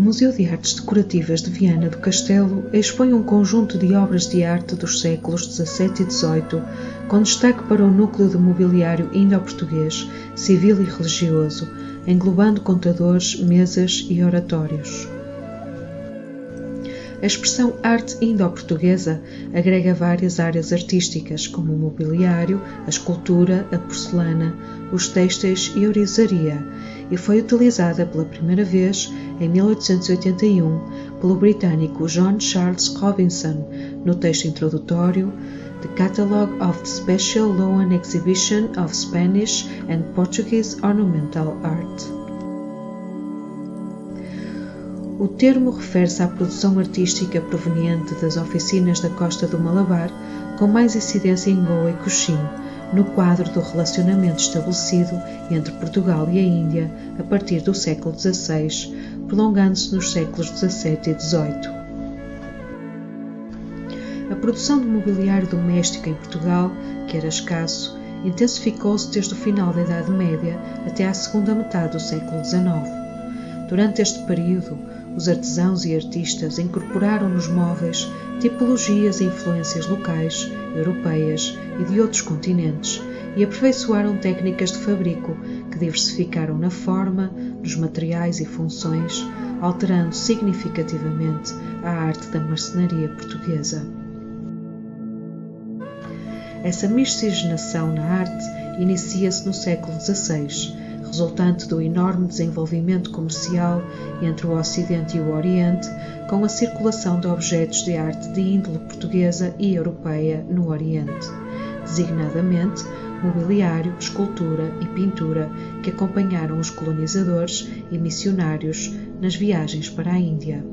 O Museu de Artes Decorativas de Viana do Castelo expõe um conjunto de obras de arte dos séculos XVII e XVIII, com destaque para o núcleo de mobiliário indo-português, civil e religioso, englobando contadores, mesas e oratórios. A expressão arte indo-portuguesa agrega várias áreas artísticas, como o mobiliário, a escultura, a porcelana, os têxteis e a ouriçaria, e foi utilizada pela primeira vez em 1881 pelo britânico John Charles Robinson no texto introdutório The Catalogue of the Special Loan Exhibition of Spanish and Portuguese Ornamental Art. O termo refere-se à produção artística proveniente das oficinas da Costa do Malabar, com mais incidência em Goa e Cochin, no quadro do relacionamento estabelecido entre Portugal e a Índia a partir do século XVI, prolongando-se nos séculos XVII e XVIII. A produção de mobiliário doméstico em Portugal, que era escasso, intensificou-se desde o final da Idade Média até à segunda metade do século XIX. Durante este período, os artesãos e artistas incorporaram nos móveis tipologias e influências locais, europeias e de outros continentes e aperfeiçoaram técnicas de fabrico que diversificaram na forma, nos materiais e funções, alterando significativamente a arte da marcenaria portuguesa. Essa miscigenação na arte inicia-se no século XVI, resultante do enorme desenvolvimento comercial entre o Ocidente e o Oriente, com a circulação de objetos de arte de índole portuguesa e europeia no Oriente, designadamente mobiliário, escultura e pintura que acompanharam os colonizadores e missionários nas viagens para a Índia.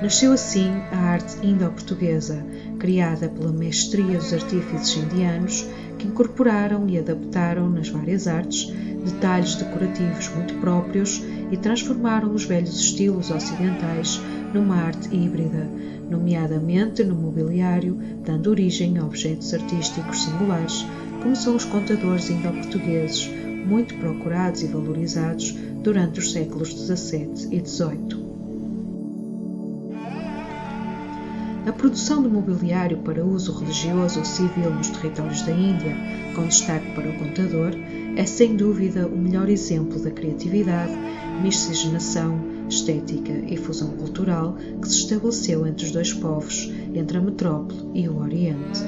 Nasceu assim a arte indo-portuguesa, criada pela mestria dos artífices indianos, que incorporaram e adaptaram nas várias artes detalhes decorativos muito próprios e transformaram os velhos estilos ocidentais numa arte híbrida, nomeadamente no mobiliário, dando origem a objetos artísticos singulares, como são os contadores indo-portugueses, muito procurados e valorizados durante os séculos XVII e XVIII. A produção de mobiliário para uso religioso ou civil nos territórios da Índia, com destaque para o contador, é sem dúvida o melhor exemplo da criatividade, miscigenação, estética e fusão cultural que se estabeleceu entre os dois povos, entre a metrópole e o Oriente.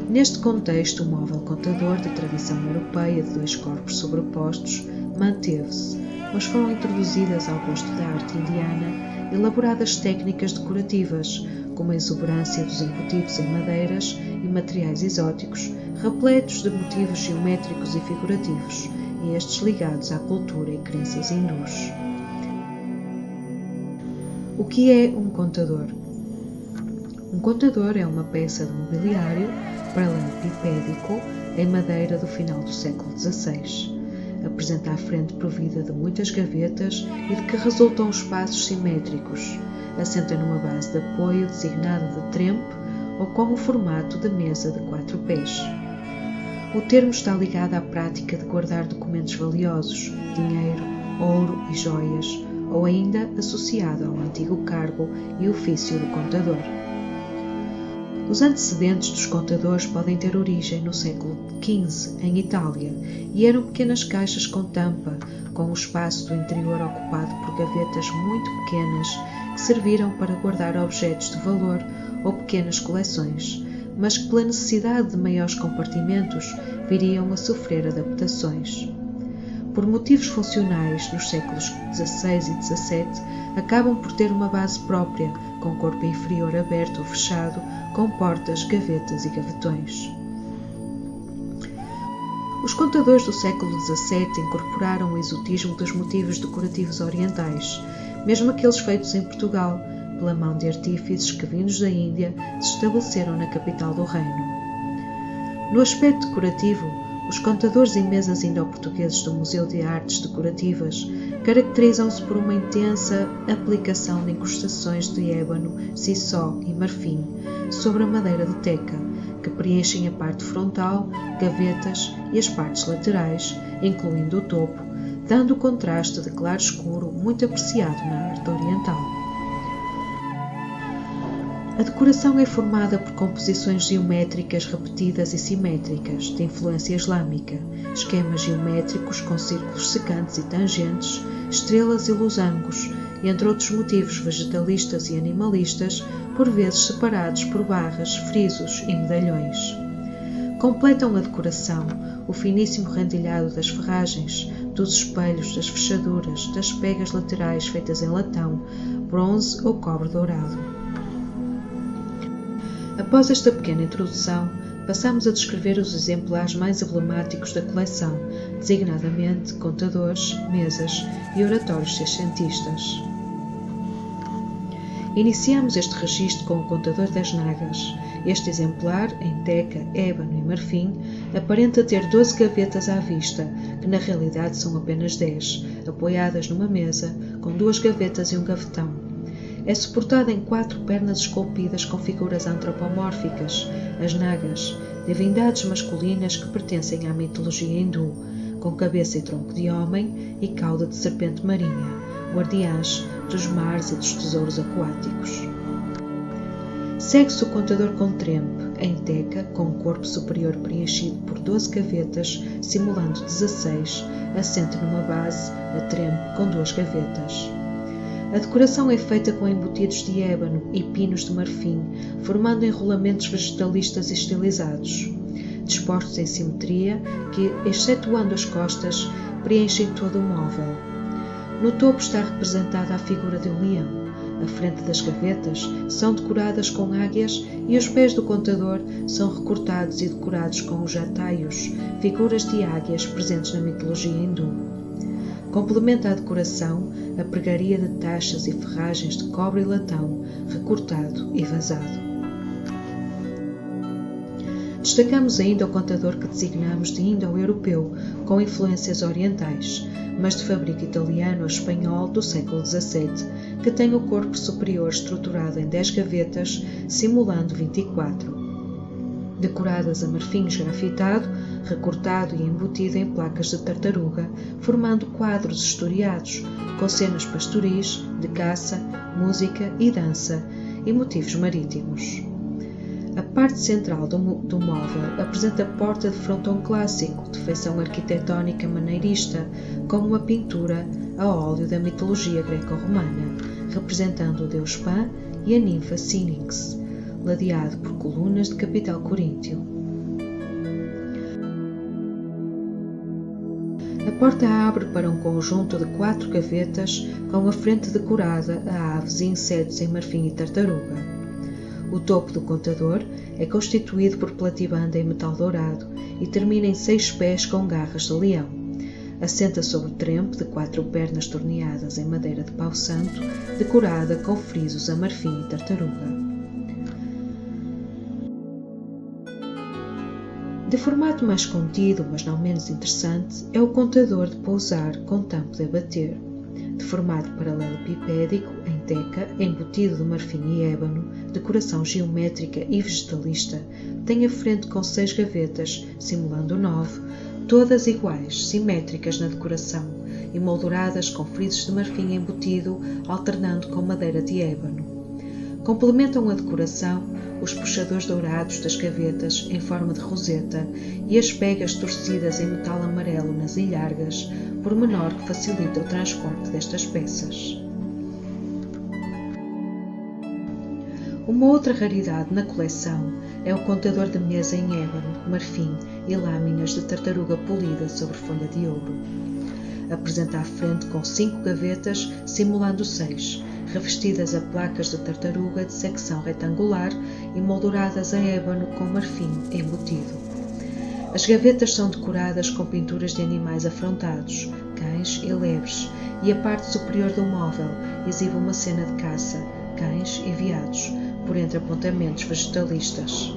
Neste contexto, o móvel contador de tradição europeia de dois corpos sobrepostos manteve-se, mas foram introduzidas ao gosto da arte indiana elaboradas técnicas decorativas, como a exuberância dos embutidos em madeiras e materiais exóticos, repletos de motivos geométricos e figurativos, e estes ligados à cultura e crenças hindus. O que é um contador? Um contador é uma peça de mobiliário paralelepipédico em madeira do final do século XVI. Apresenta a frente provida de muitas gavetas e de que resultam espaços simétricos. Assenta numa base de apoio designada de trempe ou com o formato de mesa de 4 pés. O termo está ligado à prática de guardar documentos valiosos, dinheiro, ouro e joias, ou ainda associado ao antigo cargo e ofício do contador. Os antecedentes dos contadores podem ter origem no século XV, em Itália, e eram pequenas caixas com tampa, com o espaço do interior ocupado por gavetas muito pequenas que serviram para guardar objetos de valor ou pequenas coleções, mas que pela necessidade de maiores compartimentos viriam a sofrer adaptações. Por motivos funcionais, nos séculos XVI e XVII, acabam por ter uma base própria, com corpo inferior aberto ou fechado, com portas, gavetas e gavetões. Os contadores do século XVII incorporaram o exotismo dos motivos decorativos orientais, mesmo aqueles feitos em Portugal, pela mão de artífices que, vindos da Índia, se estabeleceram na capital do reino. No aspecto decorativo, os contadores e mesas indo-portugueses do Museu de Artes Decorativas caracterizam-se por uma intensa aplicação de incrustações de ébano, sissó e marfim sobre a madeira de teca, que preenchem a parte frontal, gavetas e as partes laterais, incluindo o topo, dando o contraste de claro escuro muito apreciado na arte oriental. A decoração é formada por composições geométricas repetidas e simétricas, de influência islâmica, esquemas geométricos com círculos secantes e tangentes, estrelas e losangos, entre outros motivos vegetalistas e animalistas, por vezes separados por barras, frisos e medalhões. Completam a decoração o finíssimo rendilhado das ferragens, dos espelhos, das fechaduras, das pegas laterais feitas em latão, bronze ou cobre dourado. Após esta pequena introdução, passamos a descrever os exemplares mais emblemáticos da coleção, designadamente contadores, mesas e oratórios seiscentistas. Iniciamos este registro com o contador das nagas. Este exemplar, em teca, ébano e marfim, aparenta ter 12 gavetas à vista, que na realidade são apenas 10, apoiadas numa mesa, com 2 gavetas e um gavetão. É suportada em 4 pernas esculpidas com figuras antropomórficas, as nagas, divindades masculinas que pertencem à mitologia hindu, com cabeça e tronco de homem e cauda de serpente marinha, guardiãs dos mares e dos tesouros aquáticos. Segue-se o contador com trempe, em teca, com o corpo superior preenchido por 12 gavetas, simulando 16, assente numa base, a trempe, com 2 gavetas. A decoração é feita com embutidos de ébano e pinos de marfim, formando enrolamentos vegetalistas estilizados, dispostos em simetria que, excetuando as costas, preenchem todo o móvel. No topo está representada a figura de um leão. A frente das gavetas são decoradas com águias e os pés do contador são recortados e decorados com os jataios, figuras de águias presentes na mitologia hindu. Complementa a decoração a pregaria de taxas e ferragens de cobre e latão, recortado e vazado. Destacamos ainda o contador que designamos de indo-europeu, com influências orientais, mas de fabrico italiano ou espanhol do século XVII, que tem o corpo superior estruturado em 10 gavetas, simulando 24. Decoradas a marfim esgrafitado, recortado e embutido em placas de tartaruga, formando quadros historiados, com cenas pastoris, de caça, música e dança, e motivos marítimos. A parte central do móvel apresenta porta de frontão clássico, de feição arquitetónica maneirista, com uma pintura a óleo da mitologia greco-romana, representando o deus Pan e a ninfa Síninx, ladeado por colunas de capital coríntio. A porta abre para um conjunto de 4 gavetas com a frente decorada a aves e insetos em marfim e tartaruga. O topo do contador é constituído por platibanda em metal dourado e termina em 6 pés com garras de leão. Assenta sobre trempe de 4 pernas torneadas em madeira de pau santo, decorada com frisos a marfim e tartaruga. De formato mais contido, mas não menos interessante, é o contador de pousar com tampo de abater. De formato paralelepipédico, em teca, embutido de marfim e ébano, decoração geométrica e vegetalista, tem a frente com 6 gavetas, simulando 9, todas iguais, simétricas na decoração, emolduradas com frisos de marfim embutido, alternando com madeira de ébano. Complementam a decoração os puxadores dourados das gavetas em forma de roseta e as pegas torcidas em metal amarelo nas ilhargas, pormenor que facilita o transporte destas peças. Uma outra raridade na coleção é o contador de mesa em ébano, marfim e lâminas de tartaruga polida sobre folha de ouro. Apresenta à frente com 5 gavetas, simulando 6, revestidas a placas de tartaruga de secção retangular e molduradas a ébano com marfim embutido. As gavetas são decoradas com pinturas de animais afrontados, cães e lebres, e a parte superior do móvel exibe uma cena de caça, cães e veados, por entre apontamentos vegetalistas.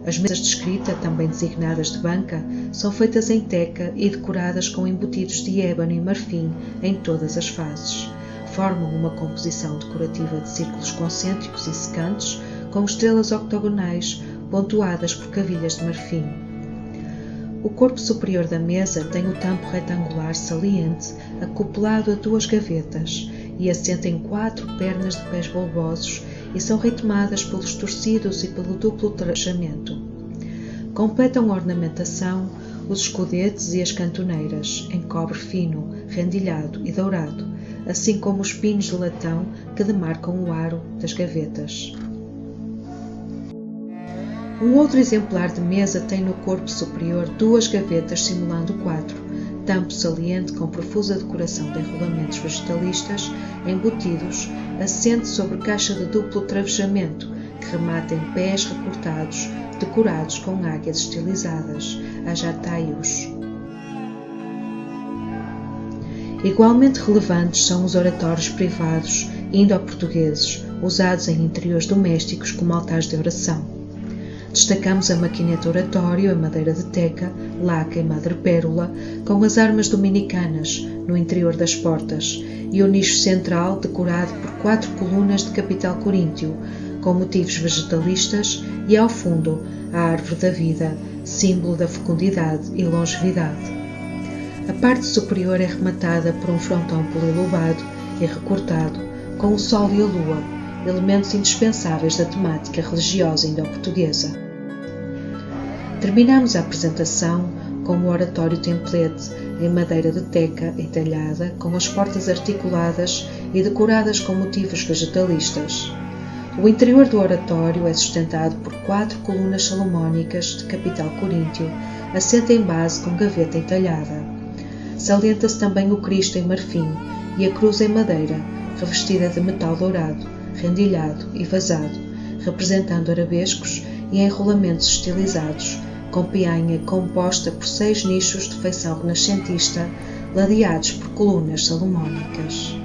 As mesas de escrita, também designadas de banca, são feitas em teca e decoradas com embutidos de ébano e marfim em todas as faces. Formam uma composição decorativa de círculos concêntricos e secantes, com estrelas octogonais pontuadas por cavilhas de marfim. O corpo superior da mesa tem o tampo retangular saliente acoplado a 2 gavetas e assenta em 4 pernas de pés bulbosos e são ritmadas pelos torcidos e pelo duplo trajamento. Completam a ornamentação os escudetes e as cantoneiras, em cobre fino, rendilhado e dourado, assim como os pinos de latão que demarcam o aro das gavetas. Um outro exemplar de mesa tem no corpo superior 2 gavetas simulando 4, tampo saliente com profusa decoração de enrolamentos vegetalistas embutidos, assente sobre caixa de duplo travejamento, que remata em pés recortados, decorados com águias estilizadas, a jataios. Igualmente relevantes são os oratórios privados indo-portugueses, usados em interiores domésticos como altares de oração. Destacamos a maquineta oratório em madeira de teca, laca e madrepérola, com as armas dominicanas no interior das portas e o nicho central decorado por 4 colunas de capital coríntio, com motivos vegetalistas e ao fundo a árvore da vida, símbolo da fecundidade e longevidade. A parte superior é rematada por um frontão polilobado e recortado, com o sol e a lua, elementos indispensáveis da temática religiosa indo-portuguesa. Terminamos a apresentação com o oratório templete em madeira de teca entalhada, com as portas articuladas e decoradas com motivos vegetalistas. O interior do oratório é sustentado por 4 colunas salomónicas de capital coríntio, assenta em base com gaveta entalhada. Salienta-se também o Cristo em marfim e a cruz em madeira, revestida de metal dourado, rendilhado e vazado, representando arabescos e enrolamentos estilizados, com peanha composta por 6 nichos de feição renascentista, ladeados por colunas salomónicas.